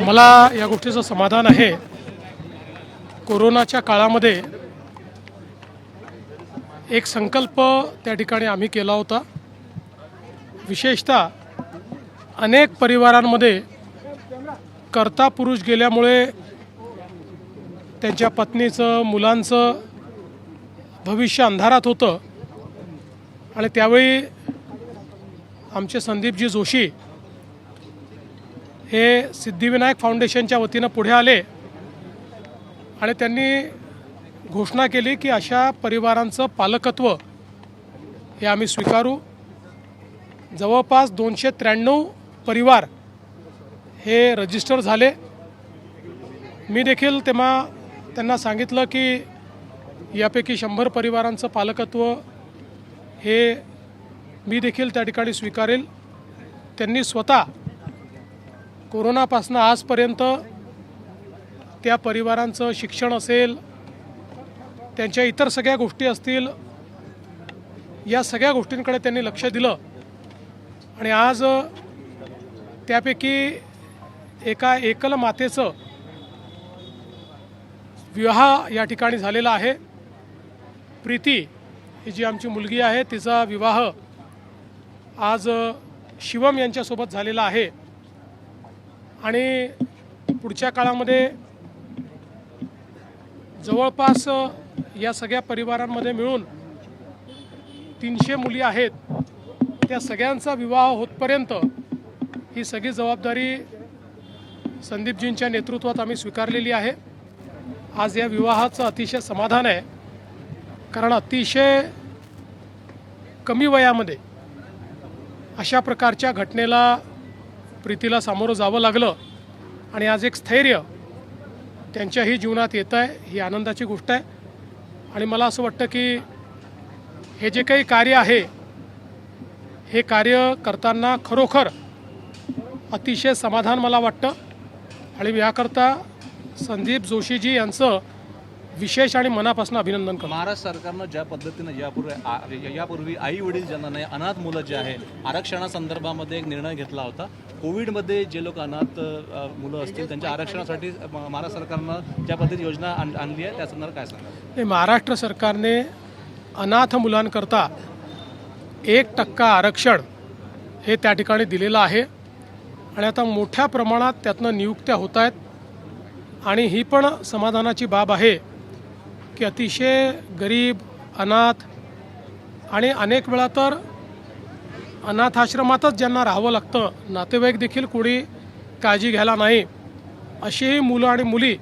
मला या गोष्टीचं समाधान आहे। कोरोनाच्या काळामध्ये एक संकल्प त्या ठिकाणी आम्ही केला होता। विशेषतः अनेक परिवारांमध्ये कर्ता पुरुष गेल्यामुळे त्यांच्या पत्नीचं मुलांचं भविष्य अंधारात होतं आणि त्यावेळी आमचे संदीपजी जोशी हे सिद्धिविनायक फाउंडेशनच्या वतीनं पुढे आले आणि त्यांनी घोषणा केली की अशा परिवारांचं पालकत्व हे आम्ही स्वीकारू। जवळपास 293 परिवार हे रजिस्टर झाले। मी देखील तेव्हा त्यांना सांगितलं की यापैकी 100 परिवारांचं पालकत्व हे मी देखील त्या ठिकाणी स्वीकारेल। त्यांनी स्वतः कोरोनापासून आजपर्यंत त्या परिवारांचं शिक्षण असेल, त्यांच्या इतर सगळ्या गोष्टी असतील, या सगळ्या गोष्टींकडे त्यांनी लक्ष दिलं आणि आज त्यापैकी एका एकल मातेचं विवाह या ठिकाणी झालेला आहे। प्रीती ही जी आमची मुलगी आहे तिचा विवाह आज शिवम यांच्यासोबत झालेला आहे आणि पुढच्या काळामध्ये जवळपास या सगळ्या परिवारांमध्ये मिळून 300 मुली आहेत। त्या सगळ्यांचा विवाह होतपर्यंत ही सगळी जबाबदारी संदीपजींच्या नेतृत्वात आम्ही स्वीकारलेली आहे। आज या विवाहाचं अतिशय समाधान आहे, कारण अतिशय कमी वयामध्ये अशा प्रकारच्या घटनेला प्रीतीला सामोरं जावं लागलं आणि आज एक स्थैर्य त्यांच्याही जीवनात येतं आहे, ही आनंदाची गोष्ट आहे। आणि मला असं वाटतं की हे जे काही कार्य आहे हे कार्य करताना खरोखर अतिशय समाधान मला वाटतं आणि याकरता संदीप जोशीजी यांचं विशेष आणि मनापासून अभिनंदन करतो। महाराष्ट्र सरकारनं ज्या पद्धतीनं यापूर्वी आई वडील ज्यांना नाही अनाथ मुलं जे आहे आरक्षणासंदर्भामध्ये एक निर्णय घेतला होता। कोविडमध्ये जे लोक अनाथ मुलं असतील त्यांच्या आरक्षणासाठी महाराष्ट्र सरकारनं ज्या पद्धती योजना आणली आहे त्या संदर्भात काय सांगा? महाराष्ट्र सरकारने अनाथ मुलांकरता 1% आरक्षण हे त्या ठिकाणी दिलेलं आहे आणि आता मोठ्या प्रमाणात त्यातनं नियुक्त्या होत आहेत आणि ही पण समाधानाची बाब आहे की अतिशय गरीब, अनाथ आणि अनेक वेळा तर अनाथ आश्रमातच ज्यांना राहावं लागतं, नातेवाईक देखील कोणी काळजी घ्यायला नाही, अशीही मुलं आणि मुली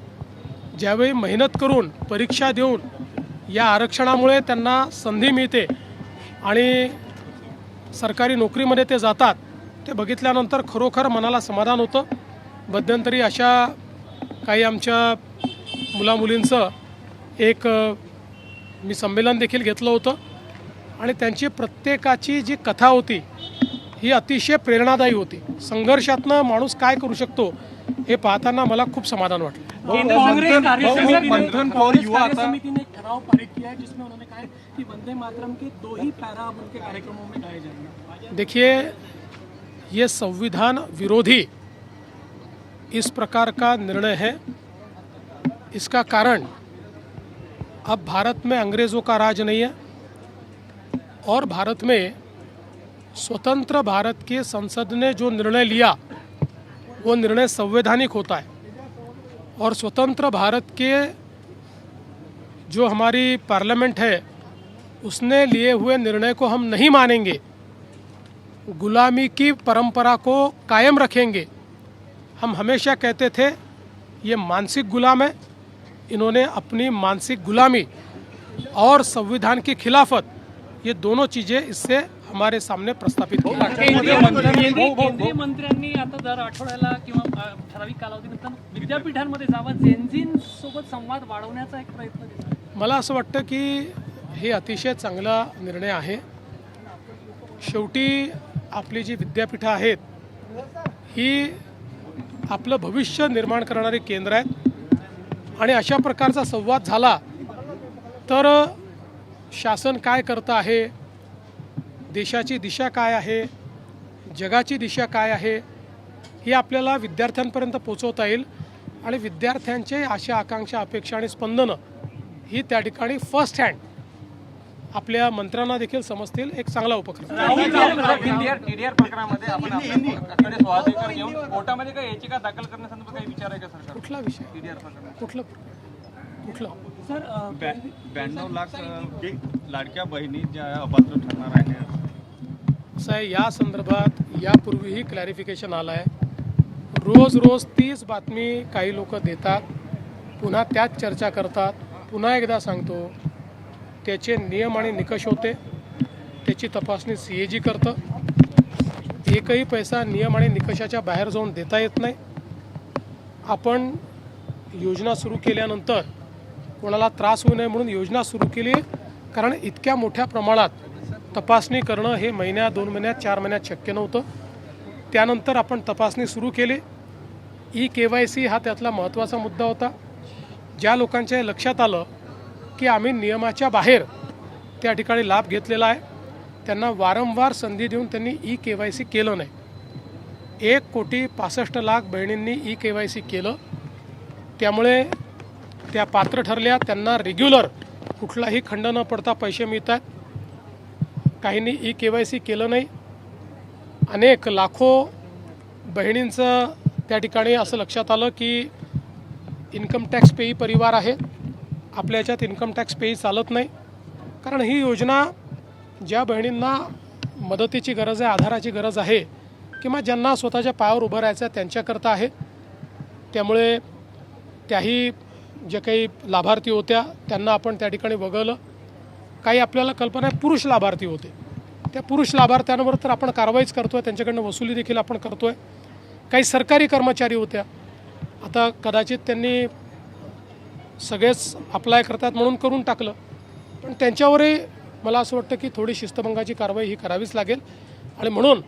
ज्यावेळी मेहनत करून परीक्षा देऊन या आरक्षणामुळे त्यांना संधी मिळते आणि सरकारी नोकरीमध्ये ते जातात, ते बघितल्यानंतर खरोखर मनाला समाधान होतं। मध्यंतरी अशा काही आमच्या मुलामुलींचं एक मी संमेलन देखील घेतलं होतं आणि त्यांची प्रत्येकाची जी कथा होती ही अतिशय प्रेरणादायी होती। संघर्षातनं माणूस काय करू शकतो हे पाहताना मला खूप समाधान वाटलं। मंथन और युवा समिति ने ठराव पारित किया है जिसमें उन्होंने कहा है कि वंदे मातरम के 2 ही पैरा अब उनके कार्यक्रमों में गाए जाएंगे। देखिए, ये संविधान विरोधी इस प्रकार का निर्णय है। इसका कारण अब भारत में अंग्रेज़ों का राज नहीं है और भारत में स्वतंत्र भारत के संसद ने जो निर्णय लिया वो निर्णय संवैधानिक होता है और स्वतंत्र भारत के जो हमारी पार्लियामेंट है उसने लिए हुए निर्णय को हम नहीं मानेंगे, गुलामी की परंपरा को कायम रखेंगे। हम हमेशा कहते थे ये मानसिक गुलाम है, इन्होंने अपनी मानसिक गुलामी और संविधान की खिलाफत, ये दोनों चीज़ें इससे हमारे सामने प्रस्थापित की। केंद्रीय मंत्र्यांनी आता दर आठवड्याला किंवा ठराविक कालावधीनंतर विद्यापीठांमध्ये जावं, जेनझीन सोबत संवाद वाढवण्याचा एक प्रयत्न केला। मला असं वाटतं की हे अतिशय चांगला निर्णय आहे। शेवटी आपली जी विद्यापीठं आहेत ही आपलं भविष्य निर्माण करणारी केंद्र आहेत आणि अशा प्रकारचा संवाद झाला तर शासन काय करतं आहे, देशाची दिशा काय आहे, जगाची दिशा काय आहे, ही आपल्याला विद्यार्थ्यांपर्यंत पोचवता येईल आणि विद्यार्थ्यांचे आशा आकांक्षा अपेक्षा आणि स्पंदनं ही त्या ठिकाणी फर्स्ट हँड आपल्या मंत्र्यांना देखील समजतील एक चांगला उपक्रम. टीडीआर प्रकरणामध्ये आपण आपल्याकडे स्वाधिकार घेऊन कोर्टामध्ये काही याचिका दाखल करण्यासंदर्भात काही विचार आहे का सरकार? कुठला विषय? टीडीआर प्रकरण कुठलं? सर 92 लाख लाडक्या बहिणी ज्या अपात्र ठरणार आहेत. असं आहे, या संदर्भात यापूर्वीही क्लॅरिफिकेशन आलं आहे. रोज तीच बातमी काही लोक देतात, पुन्हा त्याच चर्चा करतात. पुन्हा एकदा सांगतो, त्याचे नियम आणि निकष होते, त्याची तपासणी CAG करतं. एकही पैसा नियम आणि निकषाच्या बाहेर जाऊन देता येत नाही. आपण योजना सुरू केल्यानंतर कोणाला त्रास होऊ नये म्हणून योजना सुरू केली, कारण इतक्या मोठ्या प्रमाणात तपासणी करणं हे महिन्यात 2 महिन्यात 4 महिन्यात शक्य नव्हतं. त्यानंतर आपण तपासणी सुरू केली. KYC हा त्यातला महत्त्वाचा मुद्दा होता. ज्या लोकांच्या लक्षात आलं की आम्ही नियमाच्या बाहेर त्या ठिकाणी लाभ घेतलेला आहे, त्यांना वारंवार संधी देऊन त्यांनी KYC केलं नाही. 1,65,00,000 बहिणींनी KYC केलं. त्यामुळे त्या पात्र ठरल्या, त्यांना रेग्युलर कुठलाही खंड न पडता पैसे मिळतात. काहींनी KYC केलं नाही. अनेक लाखो बहिणींचं त्या ठिकाणी असं लक्षात आलं की इन्कम टॅक्स पेई परिवार आहे, आपल्या याच्यात इन्कम टॅक्स पेई चालत नाही. कारण ही योजना ज्या बहिणींना मदतीची गरज आहे, आधाराची गरज आहे, किंवा ज्यांना स्वतःच्या पायावर उभं राहायचं आहे त्यांच्याकरता आहे. त्यामुळे त्याही जे काही लाभार्थी होत्या त्यांना आपण त्या ठिकाणी वगळलं. काही आपल्याला कल्पना आहे पुरुष लाभार्थी होते, त्या पुरुष लाभार्थ्यांवर तर आपण कारवाईच करतो आहे, त्यांच्याकडनं वसुली देखील आपण करतो आहे. काही सरकारी कर्मचारी होत्या, आता कदाचित त्यांनी सगळेच अप्लाय करतात म्हणून करून टाकलं, पण त्यांच्यावरही मला असं वाटतं की थोडी शिस्तभंगाची कारवाई ही करावीच लागेल. आणि म्हणून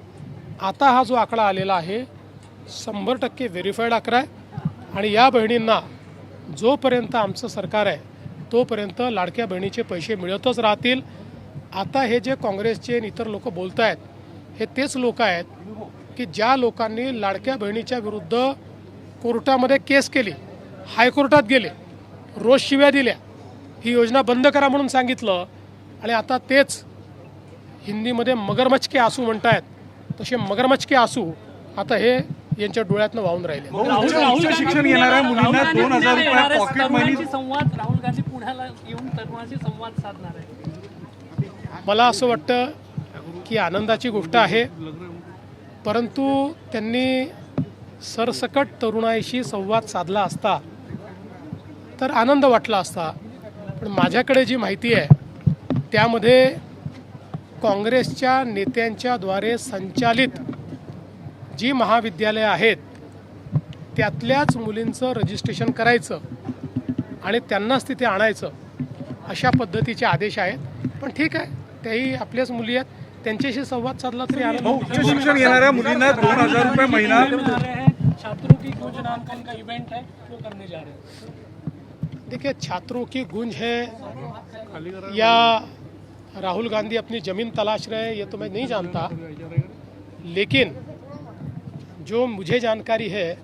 आता हा जो आकडा आलेला आहे 100% व्हेरीफाईड आकडा आहे. आणि या बहिणींना जोपर्यंत आमचं सरकार आहे तोपर्यंत लाडक्या बहिणीचे पैसे मिळतच राहतील. आता हे जे काँग्रेसचे आणि इतर लोक बोलत आहेत, हे तेच लोक आहेत की ज्या लोकांनी लाडक्या बहिणीच्या विरुद्ध कोर्टामध्ये केस केली, हायकोर्टात गेले, रोज शिव्या दिल्या, ही योजना बंद करा म्हणून सांगितलं, आणि आता तेच हिंदीमध्ये मगरमच्छ के आंसू म्हणतायत. तसे मगरमच्छ के आंसू आता हे यांच्या डोळ्यातनं वाहून राहिले. उच्च शिक्षण घेणाऱ्या मुलींना 2,000 रुपये पॉकेट मनी. संवाद राहुल गांधी पुण्याला येऊन तरुणांशी संवाद साधणार आहे. मला असं वाटतं की आनंदाची गोष्ट आहे, परंतु त्यांनी सरसकट तरुणाईशी संवाद साधला असता तर आनंद वाटला असता. पण माझ्याकडे जी माहिती आहे त्यामध्ये काँग्रेसच्या नेत्यांच्याद्वारे संचालित जी महाविद्यालये आहेत त्यातल्याच मुलींचं रजिस्ट्रेशन करायचं आणि त्यांनाच तिथे आणायचं, अशा पद्धतीचे आदेश आहेत. पण ठीक आहे, त्याही आपल्याच मुली आहेत, त्यांच्याशी संवाद साधला तरी आनंद. उच्च शिक्षण घेणाऱ्या मुलींना 2,000 रुपये महिना. छात्रों की गूंज नाम का इनका इवेंट है, वो करने जा रहे हैं. देखिए, छात्रों की गूंज है या राहुल गांधी अपनी ज़मीन तलाश रहे हैं, ये तो मैं नहीं जानता. लेकिन जो मुझे जानकारी है,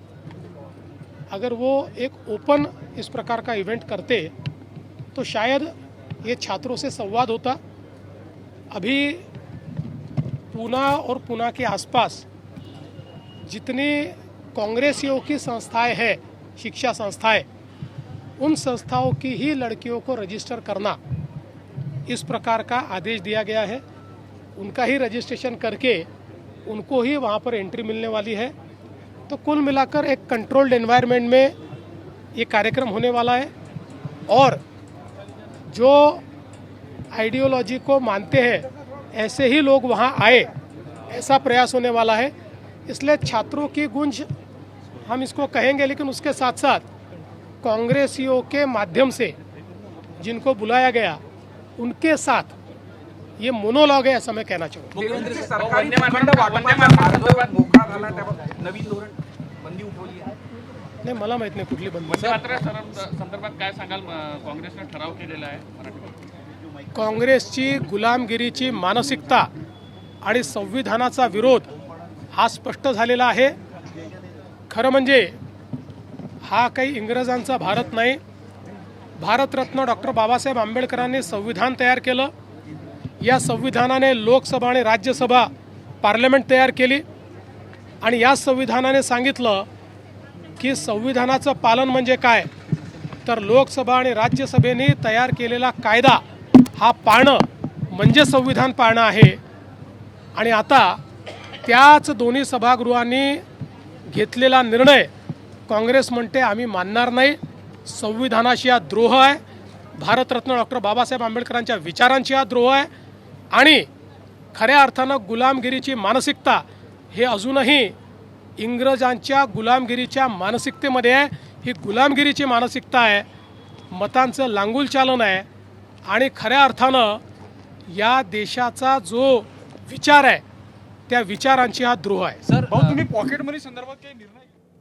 अगर वो एक ओपन इस प्रकार का इवेंट करते तो शायद ये छात्रों से संवाद होता. अभी पूना और पूना के आसपास जितनी कांग्रेसियों की संस्थाएं हैं, शिक्षा संस्थाएं, उन संस्थाओं की ही लड़कियों को रजिस्टर करना, इस प्रकार का आदेश दिया गया है. उनका ही रजिस्ट्रेशन करके उनको ही वहाँ पर एंट्री मिलने वाली है. तो कुल मिलाकर एक कंट्रोल्ड एनवायरनमेंट में ये कार्यक्रम होने वाला है. और जो आइडियोलॉजी को मानते हैं ऐसे ही लोग वहाँ आए, ऐसा प्रयास होने वाला है. इसलिए छात्रों की गूंज हम इसको कहेंगे, लेकिन उसके साथ साथ कांग्रेसियों के माध्यम से जिनको बुलाया गया उनके साथ ये मोनोलॉग है, ऐसा मैं कहना चाहूँगा. सरकारी भूखंड वाटपाचा मोकळा झाला, त्यावर नवीन धोरण बंदी उठवली आहे. नाही, मला माहित नाही कुठली बंदी. संदर्भात काय सांगाल? काँग्रेसने ठराव केलेला आहे. काँग्रेसची गुलामगिरीची मानसिकता आणि संविधानाचा विरोध हा स्पष्ट झालेला आहे. खरं म्हणजे हा काही इंग्रजांचा भारत नाही. भारतरत्न डॉक्टर बाबासाहेब आंबेडकरांनी संविधान तयार केलं. या संविधानाने लोकसभा आणि राज्यसभा पार्लमेंट तयार केली आणि या संविधानाने सांगितलं की संविधानाचं पालन म्हणजे काय, तर लोकसभा आणि राज्यसभेने तयार केलेला कायदा हा पाळणं म्हणजे संविधान पाळणं आहे. आणि आता त्याच दोन्ही सभागृहांनी घेतलेला निर्णय काँग्रेस म्हणते आम्ही मानणार नाही. संविधानाशी हा द्रोह आहे. भारतरत्न डॉक्टर बाबासाहेब आंबेडकरांच्या विचारांची हा द्रोह आहे. आणि खऱ्या अर्थानं गुलामगिरीची मानसिकता हे अजूनही इंग्रजांच्या गुलामगिरीच्या मानसिकतेमध्ये आहे. ही गुलामगिरीची मानसिकता आहे, मतांचं लांगुल चालन आहे आणि खऱ्या अर्थानं या देशाचा जो विचार आहे त्या विचारांची हा द्रोह आहे. सर भाऊ, तुम्ही पॉकेट मनी संदर्भात काही निर्णय